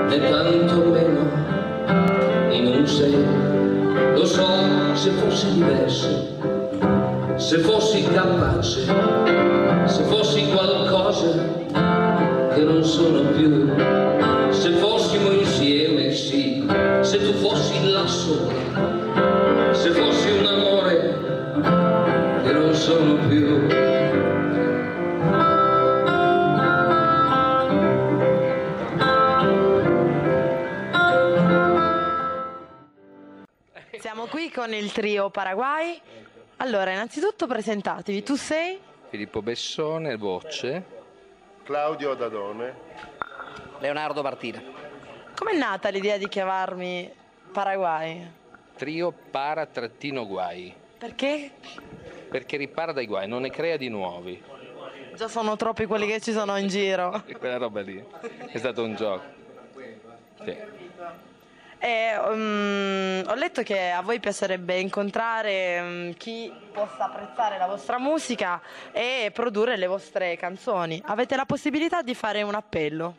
né tantomeno in un sé. Lo so, se fossi diverso, se fossi capace, se fossi qualcosa che non sono più, se fossimo insieme, sì, se tu fossi là sola, se fossi un amore che non sono più. Siamo qui con il trio Paraguay. Allora, innanzitutto presentatevi. Tu sei? Filippo Bessone, voce. Claudio Dadone. Leonardo Martina. Com'è nata l'idea di chiamarmi Paraguay? Trio para-guai. Perché? Perché ripara dai guai, non ne crea di nuovi. Già sono troppi quelli che ci sono in giro. Quella roba lì è stato un gioco. Sì. Ho letto che a voi piacerebbe incontrare chi possa apprezzare la vostra musica e produrre le vostre canzoni. Avete la possibilità di fare un appello?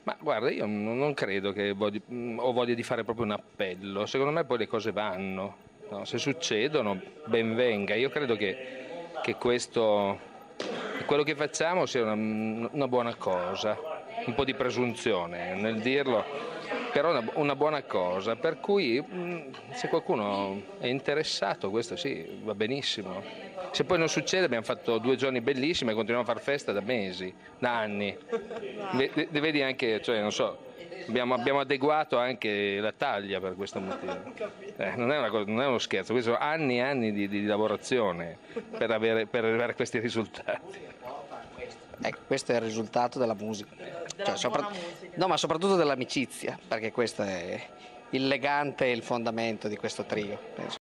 Ma guarda, io non credo che ho voglia di fare proprio un appello. Secondo me poi le cose vanno, no? Se succedono, ben venga. Io credo che questo, quello che facciamo sia una buona cosa. Un po' di presunzione nel dirlo, però una buona cosa, per cui se qualcuno è interessato, questo sì, va benissimo. Se poi non succede, abbiamo fatto 2 giorni bellissimi e continuiamo a far festa da mesi, da anni. Vedi anche, cioè, non so, abbiamo adeguato anche la taglia per questo motivo. Non è uno scherzo, questi sono anni e anni di lavorazione per arrivare a questi risultati. Ecco, questo è il risultato della musica. No, ma soprattutto dell'amicizia, perché questo è il legante e il fondamento di questo trio, penso.